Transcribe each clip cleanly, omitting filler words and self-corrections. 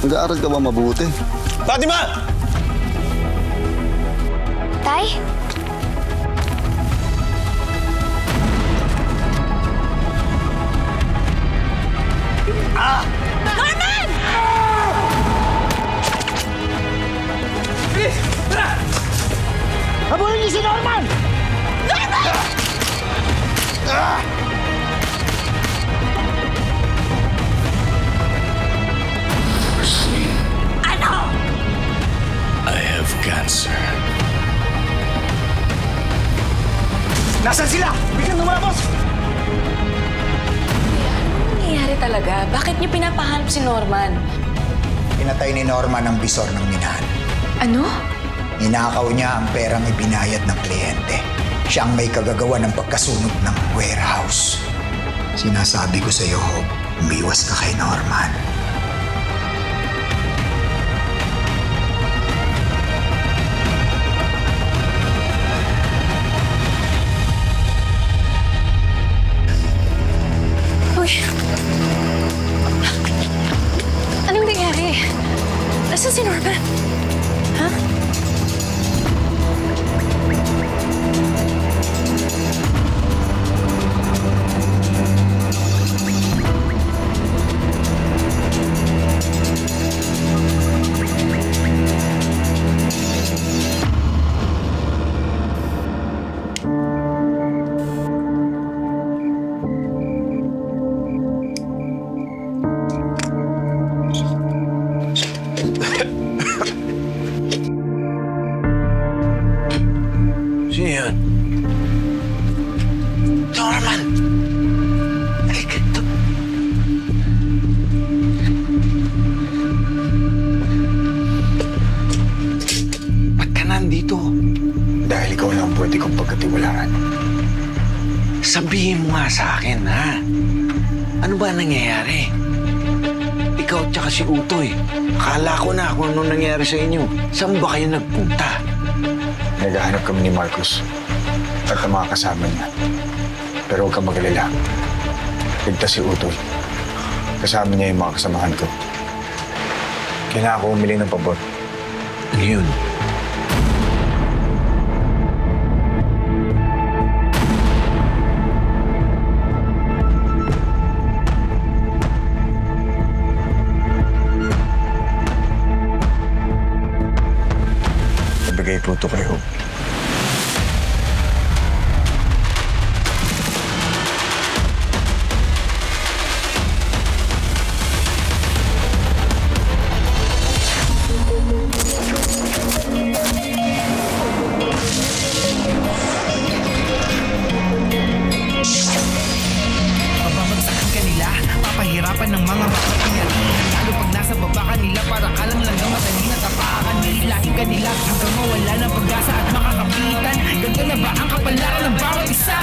Nag-aaral ka ba mabuti? Fatima! Tay? Norman! Habulin niyo si Norman! Ano? I have cancer. Nasaan sila? Bigyan lumabas! Ano nangyayari talaga? Bakit niyo pinapahanap si Norman? Pinatay ni Norman ang bisor ng minahan. Ano? Ninakaw niya ang perang ibinayad ng kliyente. Siya ang may kagagawa ng pagkasunog ng warehouse. Sinasabi ko sa iyo, Hope, umiwas ka kay Norman. Uy! Anong nangyari? Nasaan si Norman? Ha? Sino yan? Norman! Halika ito. Ba't ka nandito? Dahil ikaw lang ang pwede kong pagkatiwalaan. Sabihin mo nga sa akin, ha? Ano ba nangyayari? Ikaw at saka si Utoy. Akala ko na kung ano nangyari sa inyo. Saan ba kayo nagpunta? Naghahanap kami ni Marcos at ang mga kasama niya. Pero huwag kang mag-alala. Ligtas si Utoy. Kasama niya yung mga kasamahan ko. Kailangan ko umili ng pabor. Ano yun? Ibigay po ito kay Hope. Babagsakan ka nila, papahirapan ng mga makatingal. Lalo pag nasa baba ka nila, para ka lang madali na tapakan. Nilahin ka nila hanggang mawala ng pag-asa at makakapitan. Ganto na ba ang kapalaran ng bawat isa?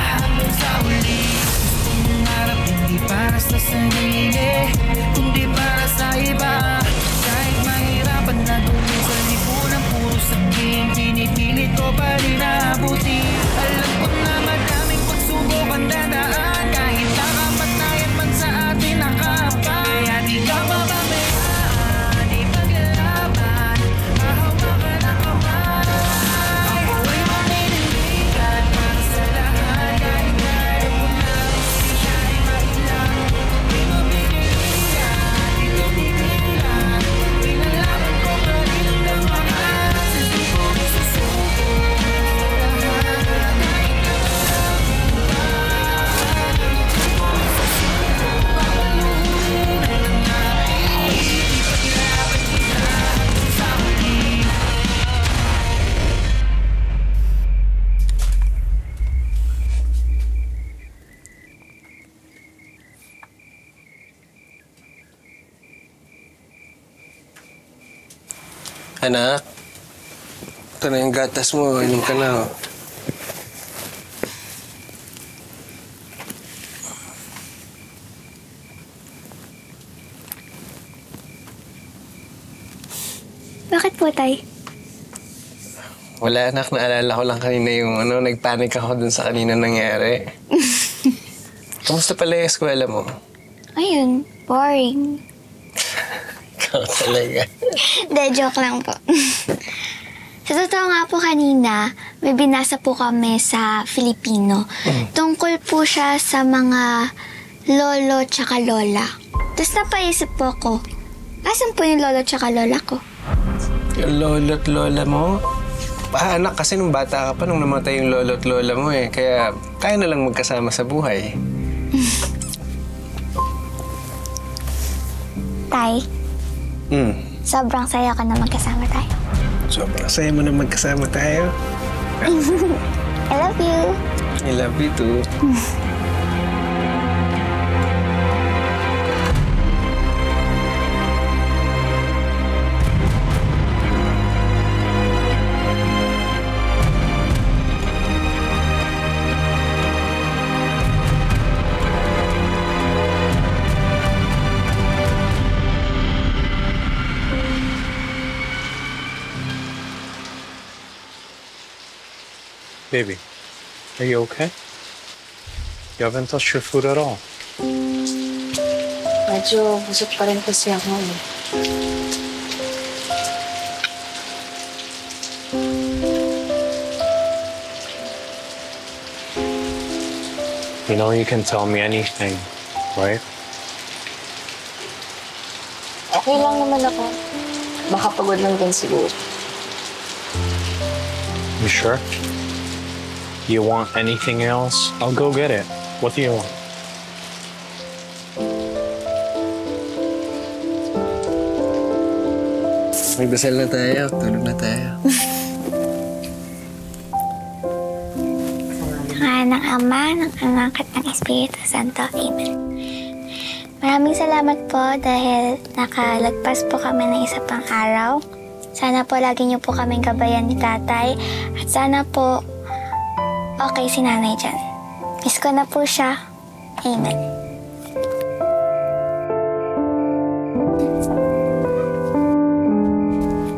Sa uli, gusto mong harap, hindi para sa sarili, kundi para sa iba. Kahit mahirapan na doon sa lipunan, puro sabihin, pinipilit ko pa rin abuti. Alam ko na madaming pagsubok ang dadaan, kahit nakapatayan man sa atin ang kapal. Kaya di ka mamamayaan, di paglalaban, mahawakan ang kamay. Ako'y maninindigan para sa lahat, kahit kaya mo na siya'y mailang. Di mabibigyan, di tumigilan, pinalaman ko pa rin ang damahan. Sisubok, susubok, lahat kahit Anak, ito na yung gatas mo. Inom ka na. Bakit po, Tay? Wala, anak. Naalala ko lang kanina yung nagpanic ako dun sa kanina nangyari. Kamusta pala yung eskwela mo? Ayun, boring. Ikaw talaga. De, joke lang po. Sa totoo nga po kanina, may binasa po kami sa Filipino. Tungkol po siya sa mga lolo tsaka lola. Tapos napaisip po ako, asan po yung lolo tsaka lola ko? Yung lolo't lola mo? Anak, kasi nung bata ka pa nung namatay yung lolo't lola mo eh. Kaya tayo na lang magkasama sa buhay. Tay, Hmm. sobrang saya ko na magkasama tayo. Sobrang saya mo na magkasama tayo. I love you. I love you too. Baby, are you okay? You haven't touched your food at all. Medyo busog pa rin kasi ako eh. You know you can tell me anything, right? Okay lang naman ako. Baka pagod lang din siguro. You sure? You want anything else? I'll go get it. What do you want? Magdasal na tayo. Tulog na tayo. Ngalan ng Ama, ng Anak at ng Espiritu Santo. Amen. Maraming salamat po dahil nakalagpas po kami ng isa pang araw. Sana po lagi niyo po kaming gabayan ni Tatay at sana po okay si Nanay dyan. Miss ko na po siya. Amen.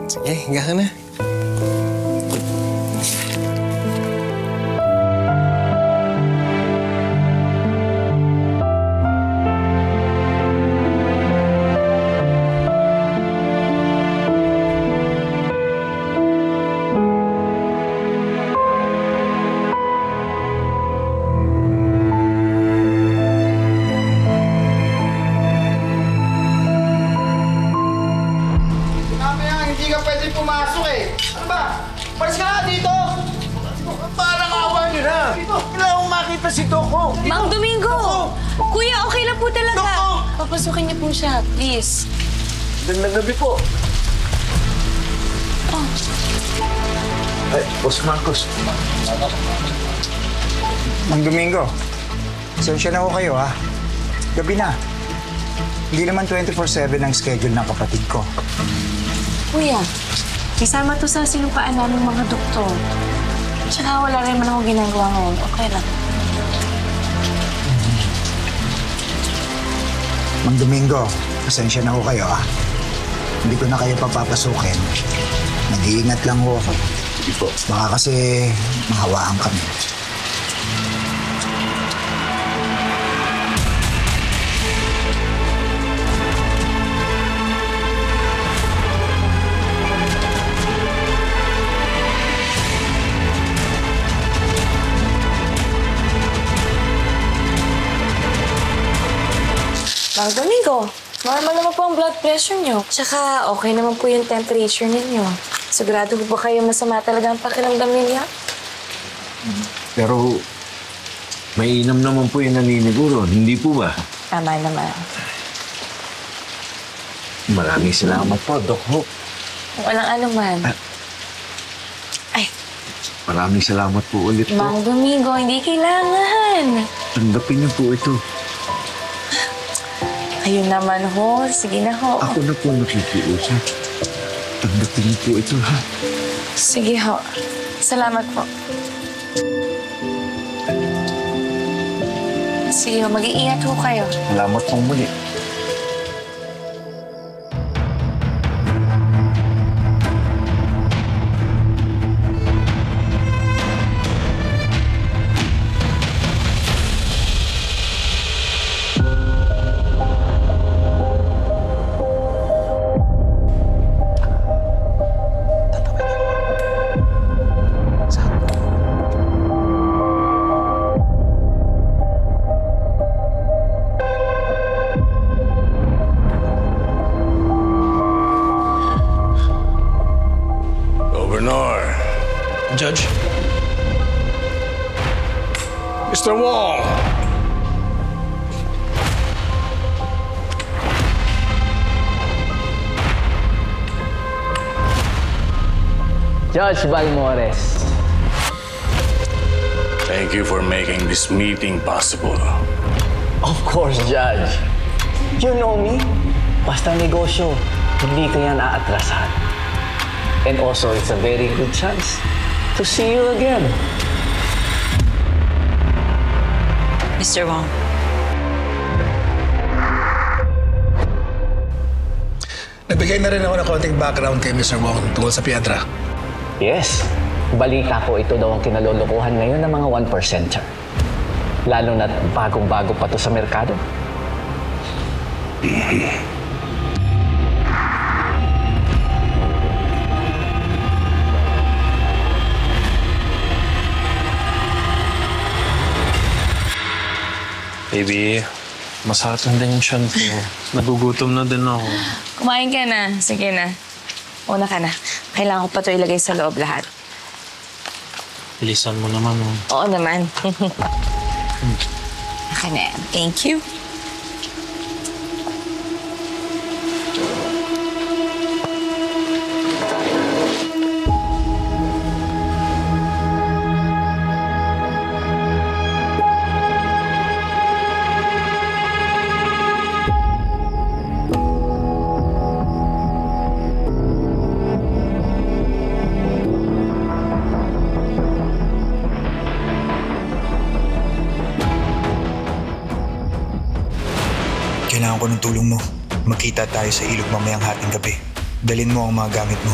Sige, higa ka na. Hindi ka pwede pumasok eh. Ano ba? Palis ka na dito! Parang awa nyo na. Wala akong makita si Toko. Mang Domingo! Kuya, okay lang po talaga. Doko! Papasukin niyo po siya, please. Gandang gabi po. Ay, Boss Marcos. Mang Domingo, sensya na ho kayo ha. Gabi na. Hindi naman 24/7 ang schedule ng kapatid ko. Kuya, kasama to sa sinupaan namin mga doktor. Tsaka wala rin man ako ginagawa ngayon. Okay lang. Mang Domingo, pasensya na ho kayo ha. Hindi ko na kayo papapasukin. Nag-iingat lang ho ako. Baka kasi mahawaan kami. Mang Domingo, normal naman po ang blood pressure niyo. Tsaka okay naman po yung temperature ninyo. Sigurado po ba kayo masama talaga ang pakiramdam ninyo? Pero may inam naman po yung naniniguro. Hindi po ba? Tama naman. Maraming salamat po, Doc Hope. Walang anuman. Ay, Maraming salamat po ulit po. Mang Domingo, hindi kailangan. Tanggapin niyo po ito. Ayun naman ho. Sige na ho. Ako na po nakikiusap. Tanggapin niyo po ito, ha? Sige ho. Salamat po. Sige ho, mag-iingat ho kayo. Salamat pong muli. Judge? Mr. Wong! Judge Balmores. Thank you for making this meeting possible. Of course, Judge. You know me. Basta negosyo, hindi ko yan aatrasan. And also, it's a very good chance to see you again. Mr. Wong. Nagbigay na rin ako ng konting background kay Mr. Wong tungkol sa Piedra. Yes. Balita ko ito daw ang kinalolokohan ngayon ng mga 1%er. Lalo na't bagong-bago pa to sa merkado. Baby, masakit na din yung tiyan ko. Nagugutom na din ako. Kumain ka na. Sige na. Una ka na. Kailangan ko pa ito ilagay sa loob lahat. Bilisan mo naman, oh. Oo naman. Naka na yan. Thank you. Kailangan ko ng tulong mo. Magkita tayo sa ilog mamayang hating gabi. Dalhin mo ang mga gamit mo.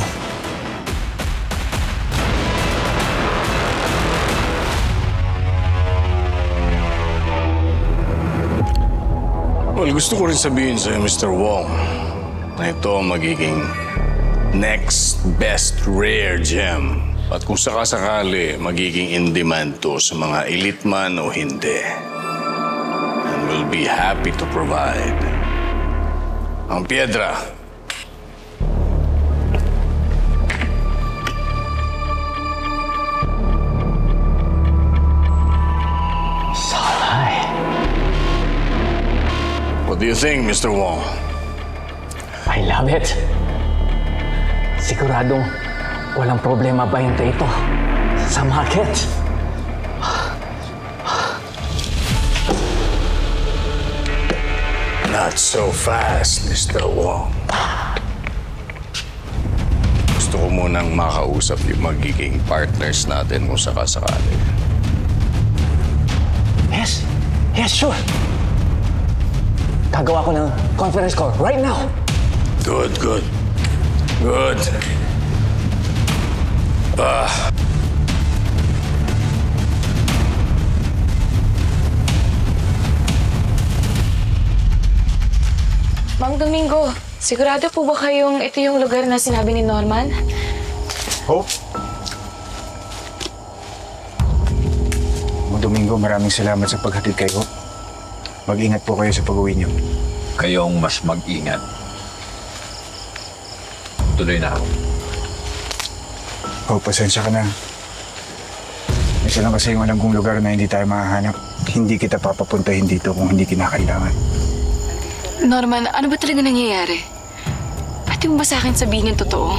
Well, gusto ko rin sabihin sa'yo, Mr. Wong, na ito ang magiging next best rare gem. At kung sakasakali, magiging in-demand to sa mga elite man o hindi. Will be happy to provide. Ang Piedra. Salay. What do you think, Mr. Wong? I love it. Siguradong walang problema ba yung ito sa market? Not so fast, Mr. Wong. Gusto ko munang makausap yung magiging partners natin kung sakasakali. Yes. Yes, sure. Gagawa ko ng conference call right now. Good. Mang Domingo, sigurado po ba kayong ito yung lugar na sinabi ni Norman? Hope? Domingo, maraming salamat sa paghatid kay Hope. Mag-ingat po kayo sa pag-uwi niyo. Kayong mas mag-ingat. Tuloy na ako. Hope, pasensya ka na. Isa lang kasi yung alam kong lugar na hindi tayo mahahanap. Hindi kita papapuntahin dito kung hindi kinakailangan. Norman, ano ba talaga nangyayari? Pwede mo ba sa akin sabihin yung totoo?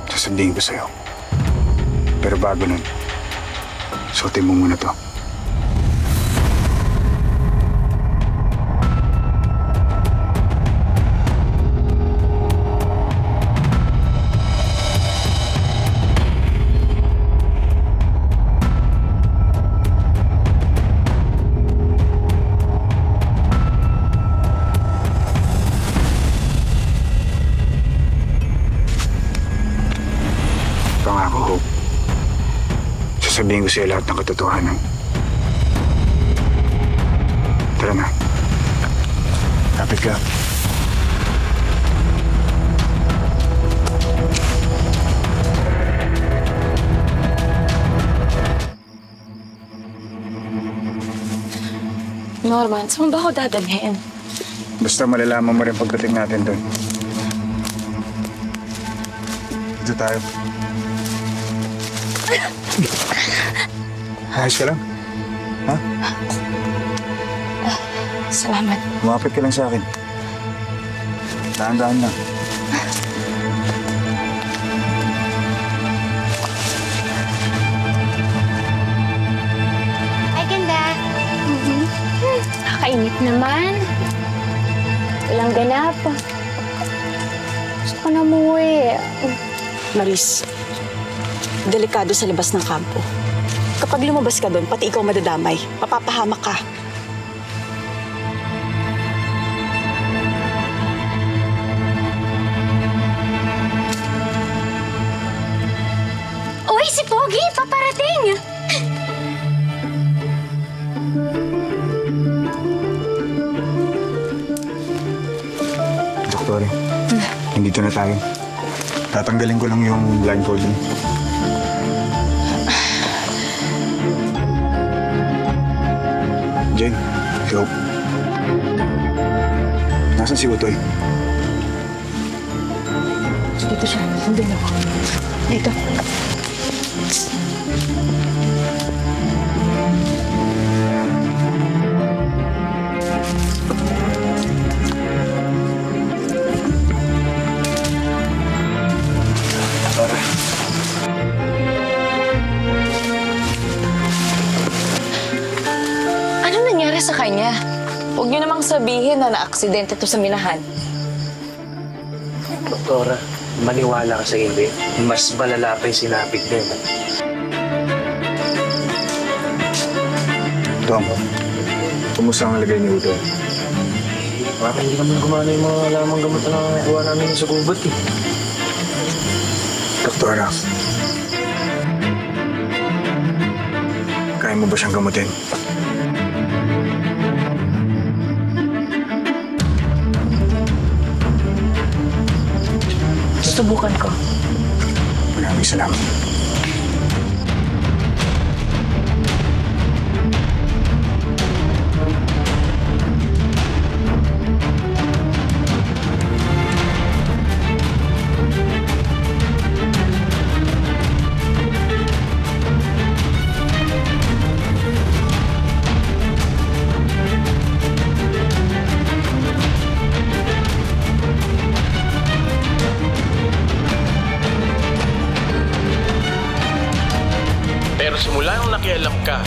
Sasabihin ko sa'yo. Pero bago nun, suotin mo muna to. Pangako, Hope. Sasabihin ko sa'yo lahat ng katotohanan. Tara na. Kapit ka. Norman, saan ba ako dadalhin? Basta malalaman mo rin pagdating natin doon. Dito tayo. Ayos ka lang? Ha? Salamat. Lumapit ka lang sa akin. Dahan-dahan lang. Ay, ganda. Nakainit naman. Walang ganap. Gusto ko na umuwi. Maris, delikado sa labas ng kampo. Kapag lumabas ka doon, pati ikaw madadamay. Mapapahamak ka. Uy, si Pogi! Paparating! Doktor, nandito na tayo. Tatanggalin ko lang yung blindfold mo. Jen, hello. Nasaan si Utoy? Dito siya. Nandun ako. Dito. Ano nangyari sa kanya? Huwag niyo namang sabihin na na-aksidente to sa minahan. Doktora, maniwala ka sa hindi. Mas malala pa yung sinapit din. Tom, kumusta ang lagay ni Utoy? Parang hindi naman gumana yung mga lamang gamot na nakakuha namin sa gubat eh. Doktora, kaya mo ba siyang gamutin? Susubukan ko. Maraming salamat. Pero simula nung nakialam ka,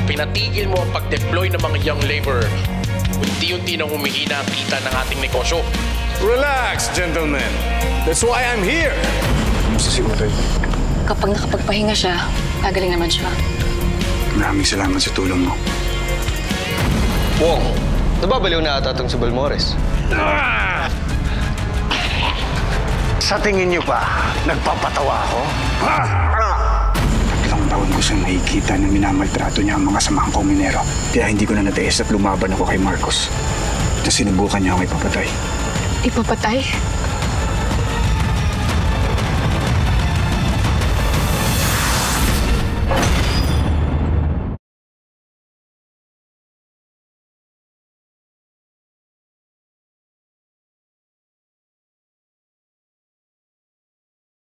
pinatigil mo ang pag-deploy ng mga young laborer. Unti-unti nang humihina ang kita ng ating negosyo. Relax, gentlemen. That's why I'm here. Kumusta si Utoy? Kapag nakapagpahinga siya, gagaling naman siya. Maraming salamat sa tulong mo. Wong, nababaliw na ata itong si Balmores. Sa tingin niyo ba, nagpapatawa ako? Tatlong taon ko siyang nakikita na minamaltrato niya ang mga samahang kong minero. Kaya hindi ko na natiis at lumaban ako kay Marcos. Na sinubukan niya ako ipapatay. Ipapatay?